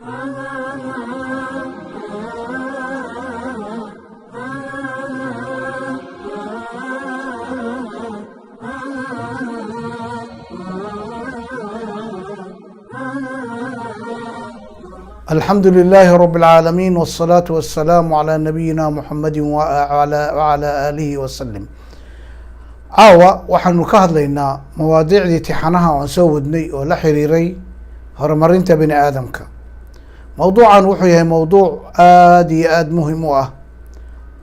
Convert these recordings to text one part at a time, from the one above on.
الحمد لله رب العالمين والصلاة والسلام على نبينا محمد وعلى آله وسلم. caawa waxaanu ka hadlaynaa mawaadiicdii tixanaha aan soo wadnay oo la xiriiray horumarinta bini aadamka. mawduucan wuxuu yahay mawduuc aad iyo aad muhim u ah,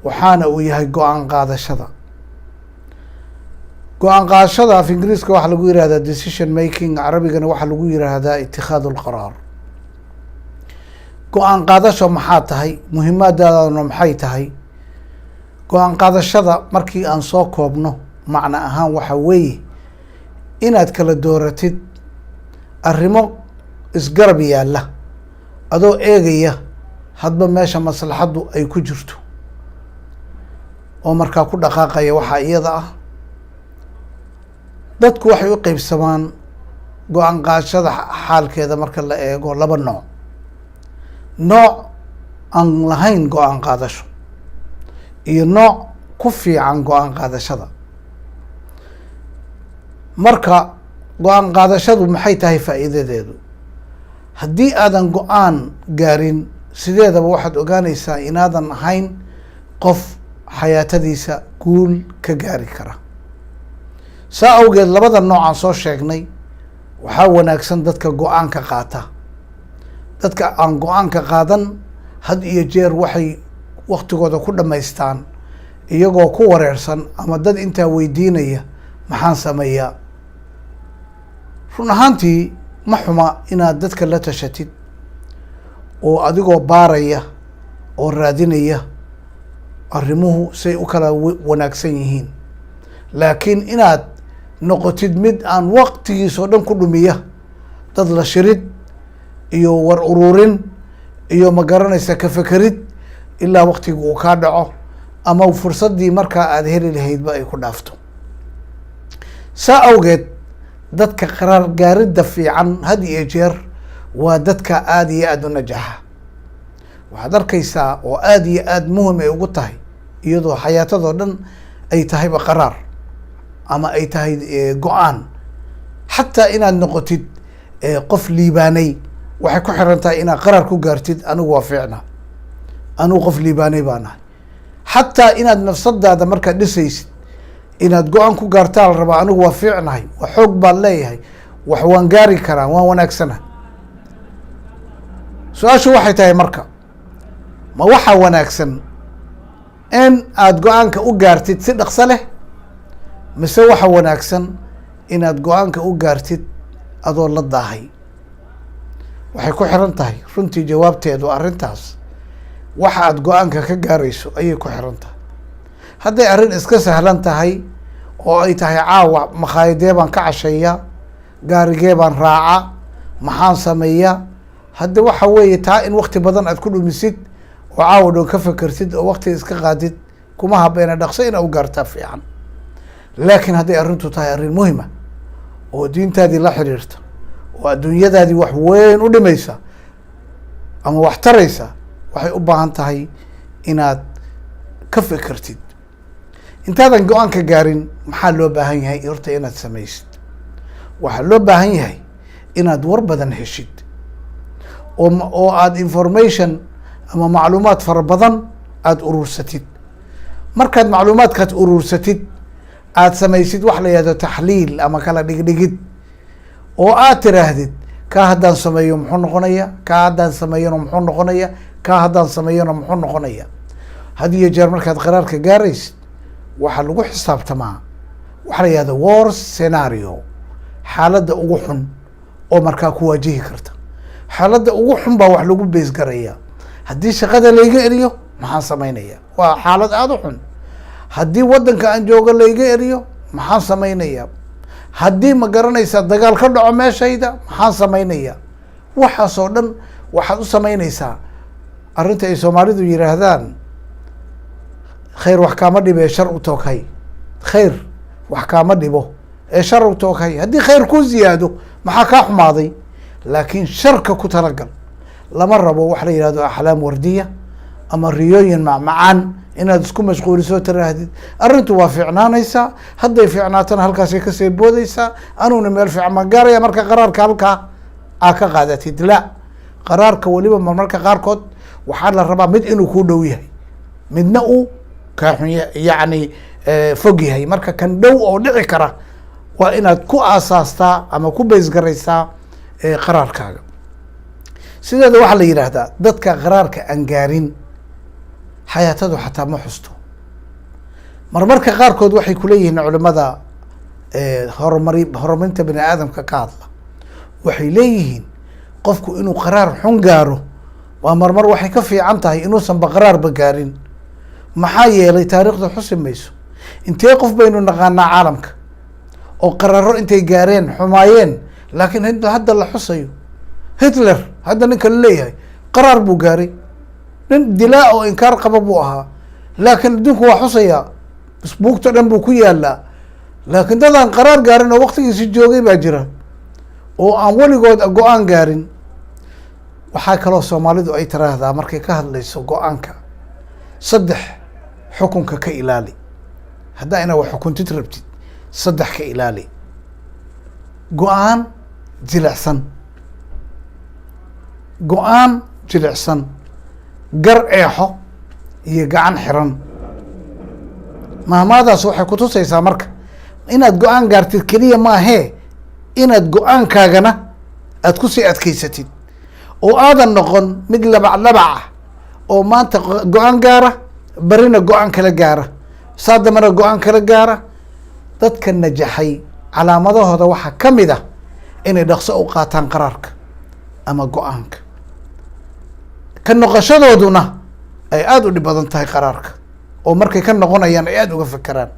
waxaana uu yahay go-aan qaadashada. go-aan qaadashada af ingiriiska waxaa lagu yihahdaa decision making, carabigana waxaa lagu yihahdaa itikaadu lqaraar. go-aan qaadasho maxaa tahay, muhiimaadaadana maxay tahay? go-aan qaadashada markii aan soo koobno macno ahaan waxa weeye inaad kala dooratid arrimo isgarab yaalla adoo eegaya hadba meesha maslaxaddu ay ku jirto oo markaa ku dhaqaaqaya waxaa iyada ah. dadku waxay u qeybsamaan go-aan qaadashada xaalkeeda marka la eego laba nooc. nooc aan lahayn go-aan qaadasho iyo nooc ku fiican go-aan qaadashada. marka go-aan qaadashadu maxay tahay faa'iidadeedu? haddii aadan go-aan gaarin sideedaba waxaad ogaanaysaa inaadan ahayn qof xayaatadiisa guul ka gaari kara. saa awgeed labada nooc aan soo sheegnay waxaa wanaagsan dadka go-aanka qaata. dadka aan go-aanka qaadan had iyo jeer waxay waktigooda ku dhammaystaan iyagoo ku wareersan ama dad intaa weydiinaya maxaan sameeyaa. run ahaantii ma xuma inaad dadka la tashatid oo adigoo baaraya oo raadinaya arrimuhu say u kala wanaagsan yihiin, laakiin inaad noqotid mid aan waqtigiisoo dhan ku dhumiya dad la shirid iyo war ururin iyo ma garanaysa ka fekerid ilaa waqtiga uu kaa dhaco ama fursaddii markaa aada heli lahaydba ay ku dhaafto. saa awgeed dadka qaraar gaaridda fiican had iyo jeer waa dadka aada iyo aada u najaxa. waxaad arkaysaa oo aada iyo aada muhim ay ugu tahay iyadoo xayaatadoo dhan ay tahayba qaraar ama ay tahay go-aan. xataa inaad noqotid qof liibaanay waxay ku xiran tahay inaad qaraar ku gaartid. anigu waa fiicna, anigu qof liibaanay baa nahay. xataa inaad nafsadaada markaad dhisaysid inaad go-aan ku gaartaa la rabaa. anigu waa fiicnahay, waa xoog baan leeyahay, wax waan gaari karaa, waan wanaagsana. su-aashu waxay tahay marka, ma waxaa wanaagsan in aad go-aanka u gaartid si dhaqso leh, mise waxa wanaagsan inaad go-aanka u gaartid adoo la daahay? waxay ku xiran tahay runtii jawaabteedu arrintaas waxa aad go-aanka ka gaarayso ayay ku xiran tahay. hadday arrin iska sahlan tahay oo ay tahay caawa makhaayadee baan ka casheeyaa, gaarigee baan raaca, maxaan sameeyaa, hadda waxa weeye taa in wakti badan aad ku dhumisid oo caawa dhow ka fekertid oo wakti iska qaadid kuma habeena, dhaqso ina u gaartaa fiican. laakiin hadday arrintu tahay arrin muhima oo diintaadii la xiriirta oo adduunyadaadii wax weyn u dhimaysa ama wax taraysa, waxay u baahan tahay inaad ka fekertid. intaadan go-aanka gaarin maxaa loo baahan yahay horta inaad samaysid? waxaa loo baahan yahay inaad war badan heshid oo aad information ama macluumaad fara badan aada urursatid. markaad macluumaadkaad urursatid aad samaysid wax la yihahdo taxliil ama kala dhigdhigid oo aad tiraahdid kaa haddaan sameeyo muxuu noqonaya, kaa haddaan sameeyona muxuu noqonaya, kaa haddaan sameeyona muxuu noqonaya. had iyo jeer markaad qaraarka gaaraysid waxaa lagu xisaabtamaa waxa la yihahdo worst scenario, xaaladda ugu xun oo markaa ku waajihi karta. xaaladda ugu xun baa wax lagu bees garaya. haddii shaqada layga eriyo maxaan samaynaya? waa xaalad aada u xun. haddii waddanka aan joogo layga eriyo maxaan samaynaya? haddii ma garanaysaa dagaal ka dhaco meeshayda maxaan samaynaya? waxaasoo dhan waxaad u samaynaysaa arrinta ay soomaalidu yidhaahdaan khayr wax kaama dhibo ee shar u tooghay. khayr wax kaama dhibo ee shar u tooghay. haddii khayr ku ziyaado maxaa kaa xumaaday? laakiin sharka ku talagal. lama rabo wax la yihahdo axlaam wardiya ama riyooyin macmacaan inaad isku mashquuliso tiraahdid arrintu waa fiicnaanaysaa, hadday fiicnaatana halkaasay kasii boodaysaa, anuguna meel fiican ma gaaraya, marka qaraarka halkaa aa ka qaadatid. la, qaraarka weliba marmarka qaarkood waxaa la rabaa mid inuu ku dhow yahay, midna uu ka xun yani fog yahay. marka kan dhow oo dhici kara waa inaad ku aasaastaa ama ku baysgaraysaa qaraarkaaga. sideeda waxaa la yidhaahdaa dadka qaraarka aan gaarin xayaatadu xataa ma xusto. marmarka qaarkood waxay kuleeyihiin culimada horumarinta bani aadamka ka hadla, waxay leeyihiin qofku inuu qaraar xun gaaro waa marmar waxay ka fiican tahay inuusanba qaraarba gaarin. maxaa yeelay taariikhda xusi mayso. intee qof baynu naqaanaa caalamka oo qaraaro intay gaareen xumaayeen, laakiin hadda la xusayo. hitler hadda ninka la leeyahay qaraar buu gaaray, nin dilaa oo inkaar qaba buu ahaa, laakiin adduunku waa xusayaa, buugta dhan buu ku yaalaa. laakiin dadaan qaraar gaarin oo waktigiisi joogay baa jira oo aan weligood go-aan gaarin. waxaa kaloo soomaalidu ay tiraahdaa markay ka hadlayso go-aanka, 3 xukunka ka ilaali. haddaa ina wax xukuntid rabtid 3 ka ilaali: go-aan jilicsan, go-aan jilicsan, gar eexo iyo gacan xiran. mahmaadaas waxay kutusaysaa marka inaad go-aan gaartid keliya maahee inaad go-aankaagana aad kusii adkaysatid oo aadan noqon mid labac ah oo maanta go-aan gaara barina go-aan kala gaara, saadamana go-aan kala gaara. dadka najaxay calaamadahooda waxaa ka mid ah inay dhaqso u qaataan qaraarka ama go-aanka. ka noqoshadooduna ay aada u dhib badan tahay qaraarka, oo markay ka noqonayaan ay aada uga fekeraan.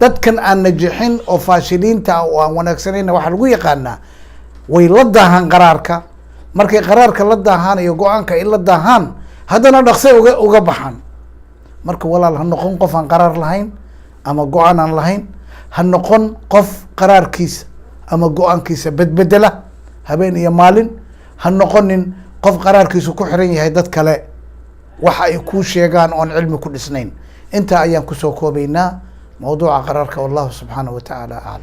dadkan aan najixin oo faashiliinta oo aan wanaagsanayna waxaa lagu yaqaanaa way la daahaan qaraarka. markay qaraarka la daahaan iyo go-aanka ay la daahaan haddana dhaqsay uga baxaan. marka walaal ha noqon qof aan qaraar lahayn ama go-aan aan lahayn, ha noqon qof qaraarkiisa ama go-aankiisa bedbedela habeen iyo maalin, ha noqonin qof qaraarkiisu ku xiran yahay dad kale waxa ay kuu sheegaan oon cilmi ku dhisnayn. intaa ayaan kusoo koobaynaa mawduuca qaraarka. wallahu subxaanahu wa tacaala aclam.